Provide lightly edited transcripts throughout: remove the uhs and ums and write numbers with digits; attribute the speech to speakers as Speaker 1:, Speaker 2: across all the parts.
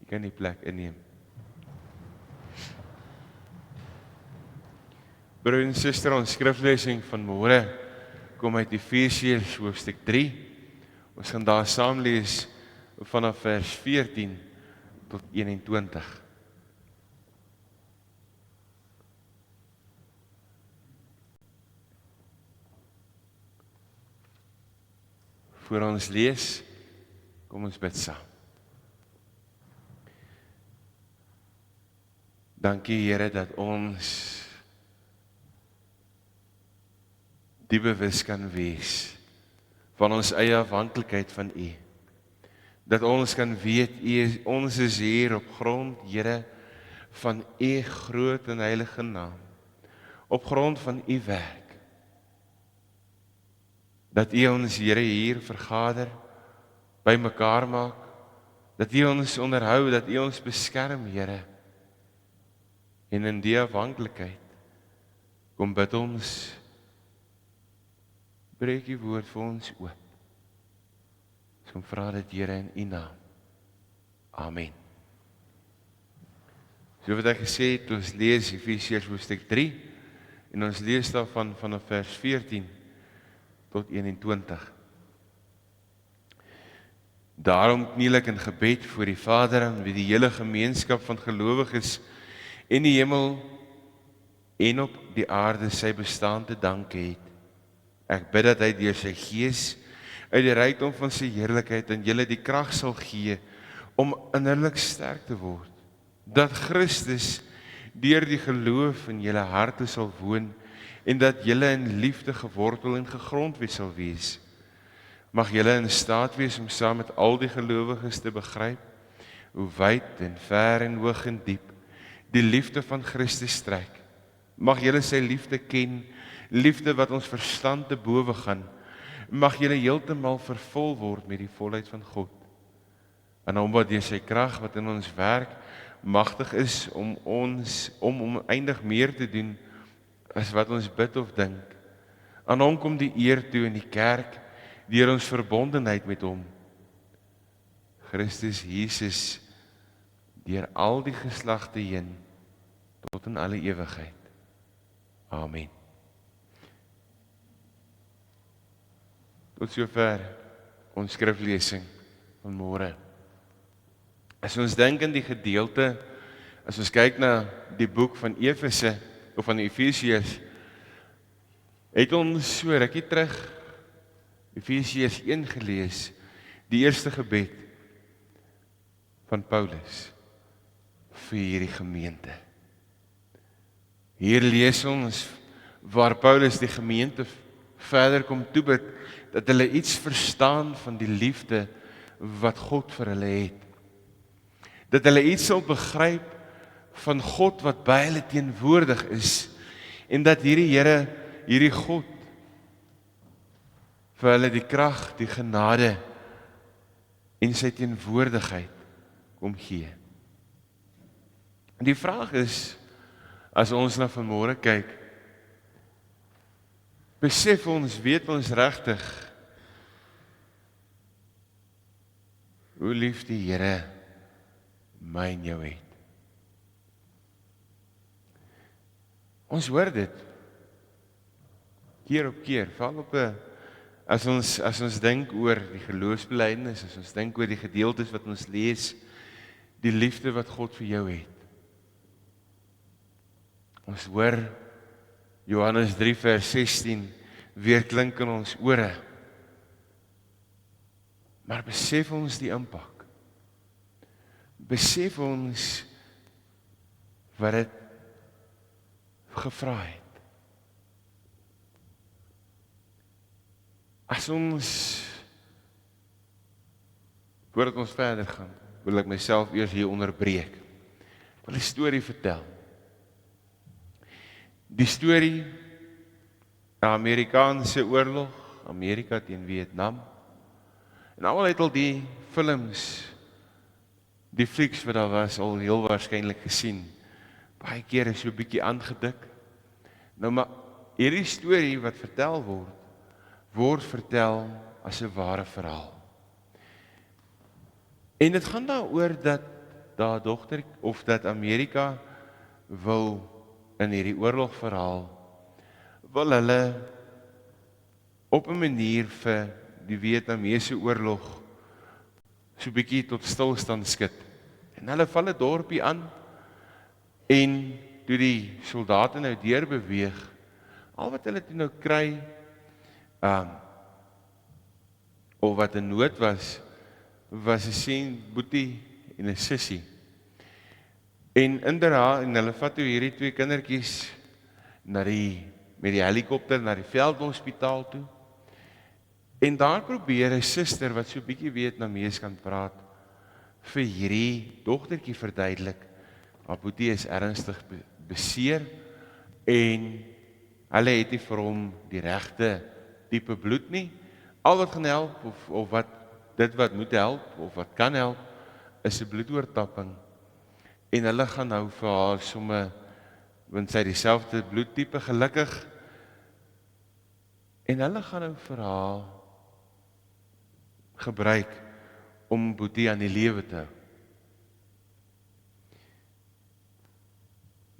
Speaker 1: Jy kan die plek inneem. Broer en suster, ons skriflesing van môre kom uit Efesiërs hoofstuk 3. Ons gaan daar saam lees vanaf vers 14 tot 21. Voor ons lees, kom ons bid saam. Dankie Here dat ons die bewus kan wees van ons eie afhanklikheid van U. Dat ons kan weet, ons is hier op grond, Here, van U groot en heilige naam. Op grond van U werk. Dat U ons, Here, hier vergader, by mekaar maak, dat U ons onderhou, dat U ons beskerm, Here. En in die afhanklikheid, kom bid ons, breek U woord vir ons oop. Ons kom vra dit, Here, in U naam. Amen. So wat ek gesê het, ons lees Efesiërs hoofstuk 3, en ons lees daarvan vanaf vers 14 tot 21. Daarom kniel ek in gebed voor die Vader aan wie die hele gemeenskap van gelowiges in die hemel en op die aarde sy bestaan te danke het. Ek bid dat hy deur sy Gees uit die rykdom van sy heerlikheid aan julle die krag sal gee om innerlik sterk te word, dat Christus deur die geloof in julle harte sal woon en dat julle in liefde gewortel en gegrondves sal wees. Mag julle in staat wees om saam met al die gelowiges te begryp hoe wyd en ver en hoog en diep die liefde van Christus strek. Mag julle sy liefde ken, liefde wat ons verstand te bowe gaan. Mag julle heeltemal vervul word met die volheid van God. En omdat deur sy krag wat in ons werk magtig is om oneindig meer te doen as wat ons bid of dink. Aan hom kom die eer toe in die kerk deur ons verbondenheid met hom. Christus Jesus deur al die geslagte heen tot in alle ewigheid. Amen. Tot sover ons skriflesing van môre. As ons dink in die gedeelte, as ons kyk na die boek van Efese of van Efesiërs, het ons so rukkie terug Efesiërs 1 gelees, die eerste gebed van Paulus vir hierdie gemeente. Hier lees ons waar Paulus die gemeente verder kom toebid, dat hulle iets verstaan van die liefde wat God vir hulle het. Dat hulle iets sal begryp van God wat by hulle teenwoordig is, en dat hierdie Here, hierdie God, vir hulle die krag, die genade en sy teenwoordigheid kom gee. En die vraag is, as ons na vanmôre kyk, besef ons, weet ons regtig hoe lief die Here my en jou het. Ons hoor dit keer op keer, val op 'n as ons dink oor die geloofsbelijdenis, as ons dink oor die gedeeltes wat ons lees, die liefde wat God vir jou het. Ons hoor Johannes 3 vers 16 weer klink in ons ore. Maar besef ons die impak? Besef ons wat dit gevra het? As ons, voordat ons verder gaan, wil ek myself eers hier onderbreek. Ek wil 'n storie vertel. Die storie, 'n Amerikaanse oorlog, Amerika teen Vietnam. En almal het al die films, die flieks wat daar was, al heel waarskynlik gesien. Baie keer is so 'n bietjie aangedik. Nou maar, hierdie storie wat vertel word vertel as 'n ware verhaal. En dit gaan daaroor dat daar dogter of dat Amerika wil in hierdie oorlogverhaal wil hulle op 'n manier vir die Vietnamese oorlog so 'n bietjie tot stilstand skit. En hulle val 'n dorpie aan en toe die soldate nou deur beweeg, al wat hulle toe nou kry, of wat 'n nood was 'n sien boetie en 'n sussie. En inderdaad, en hulle vat toe hierdie twee kindertjies met die helikopter na die veldhospitaal toe. En daar probeer 'n suster wat so 'n bietjie Vietnamees kan praat, vir hierdie dogtertjie verduidelik, haar boetie is ernstig beseer en hulle het nie vir hom die regte tipe bloed nie. Al wat gaan help of wat dit wat moet help of wat kan help is 'n bloedoortapping. En hulle gaan nou vir haar somme, want sy dieselfde bloedtipe gelukkig. En hulle gaan nou vir haar gebruik om boetie aan die lewe te hou.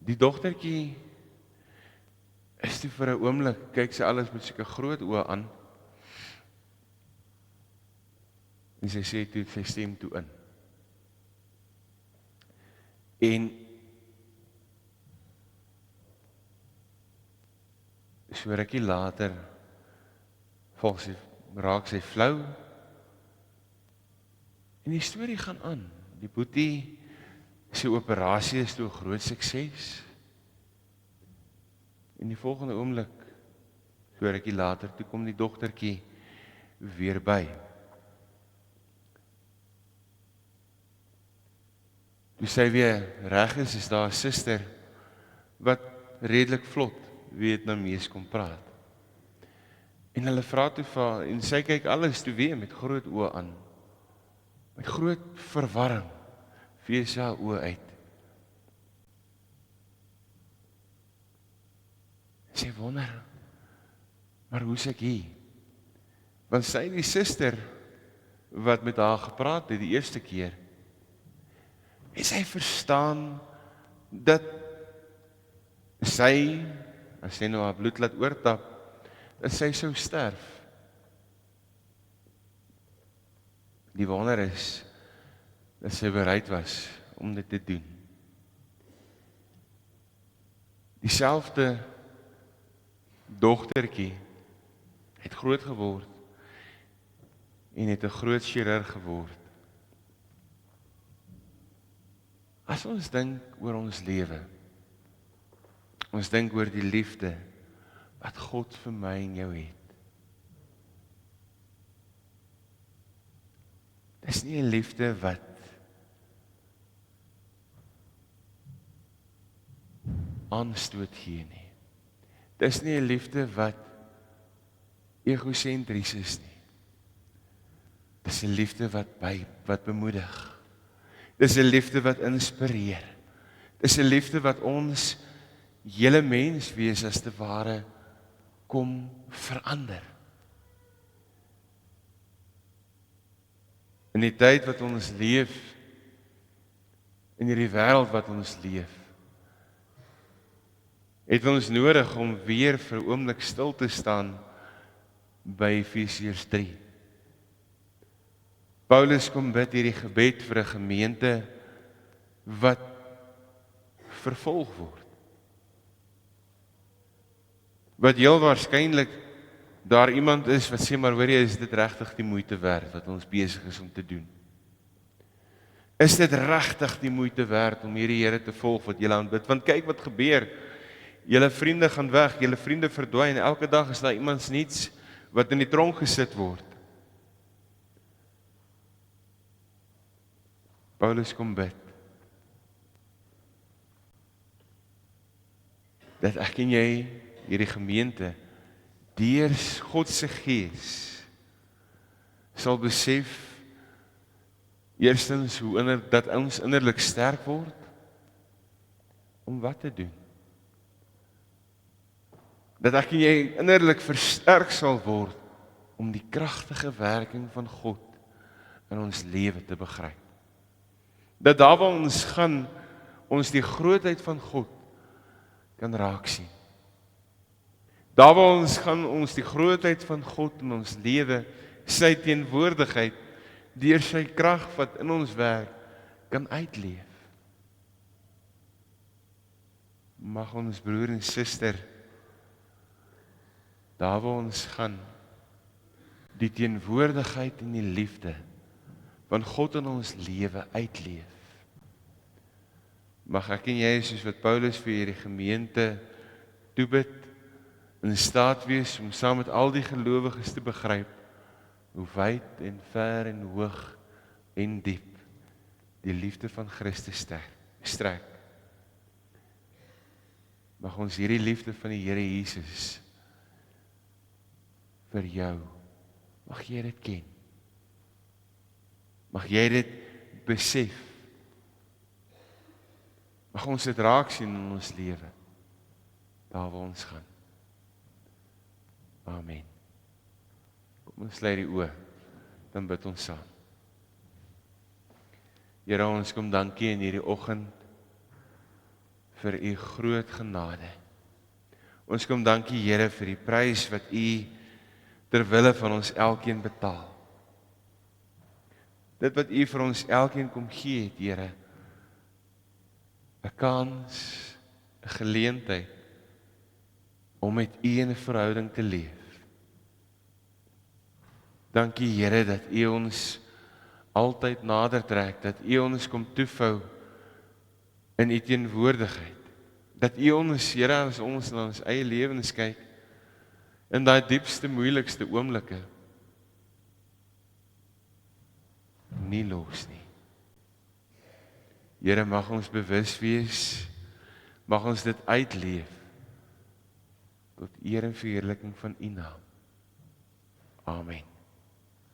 Speaker 1: Die dogtertjie is toe vir 'n oomblik, kyk sy alles met sulke groot oë aan. En sy sê toe sy stem toe in. En so rukkie later raak sy flou. En die storie gaan aan. Die boetie se operasie is toe 'n groot sukses. En die volgende oomblik, so rukkie later, toe kom die dogtertjie weer by. Toe sy weer reg is daar 'n suster wat redelik vlot Vietnamees kon praat. En hulle vra toe vir haar, en sy kyk alles toe weer met groot oë aan. Met groot verwarring vee sy haar oë uit. Sy wonder, maar hoe's ek hier? Want sy die suster wat met haar gepraat het die eerste keer. En sy verstaan dat sy, as sy nou haar bloed laat oortap, dat sy sou sterf. Die wonder is dat sy bereid was om dit te doen. Dieselfde dogtertjie het groot geword en het 'n groot chirurg geword. As ons dink oor ons lewe, ons dink oor die liefde wat God vir my en jou het. Dis nie 'n liefde wat aanstoot gee nie. Dis nie 'n liefde wat egosentries is nie. Dis 'n liefde wat bemoedig. Dis 'n liefde wat inspireer. Dis 'n liefde wat ons hele mens wees as te ware kom verander. In die tyd wat ons leef, in hierdie wêreld wat ons leef, het ons nodig om weer vir 'n oomblik stil te staan by Efesiërs 3. Paulus kom bid hierdie gebed vir 'n gemeente wat vervolg word. Wat heel waarskynlik daar iemand is wat sê, maar hoor jy, is dit regtig die moeite werd wat ons besig is om te doen? Is dit regtig die moeite werd om hierdie Here te volg wat julle aanbid? Want kyk wat gebeur. Julle vriende gaan weg, julle vriende verdwyn, elke dag is daar iemand niets wat in die tronk gesit word. Paulus kom bid dat ek en jy hierdie gemeente deur God se Gees sal besef eerstens dat ons innerlik sterk word om wat te doen. Dat ek en jy innerlik versterk sal word om die kragtige werking van God in ons lewe te begryp. Dat daar waar ons gaan, ons die grootheid van God kan raak sien. Daar waar ons gaan, ons die grootheid van God in ons lewe, sy teenwoordigheid, deur sy krag wat in ons werk, kan uitleef. Mag ons broer en suster, daar waar ons gaan, die teenwoordigheid en die liefde van God in ons lewe uitleef. Mag ek en jy, soos wat Paulus vir hierdie gemeente toebid, in staat wees om saam met al die gelowiges te begryp hoe wyd en ver en hoog en diep die liefde van Christus strek. Mag ons hierdie liefde van die Here Jesus vir jou, mag jy dit ken. Mag jy dit besef. Mag ons dit raak sien in ons lewe, daar waar ons gaan. Amen. Kom ons sluit die oë, dan bid ons saam. Here, ons kom dankie in hierdie oggend vir u groot genade. Ons kom dankie, Here, vir die prys wat u ter wille van ons elkeen betaal. Dit wat u vir ons elkeen kom gee het, Here, 'n kans, 'n geleentheid om met u in 'n verhouding te leef. Dankie, Here, dat u ons altyd nader trek, dat u ons kom toevou in u teenwoordigheid. Dat u ons, Here, as ons na ons eie lewens kyk, in daai diepste, moeilikste oomblikke nie los nie. Here, mag ons bewus wees, mag ons dit uitleef tot eer en verheerliking van u naam. Amen.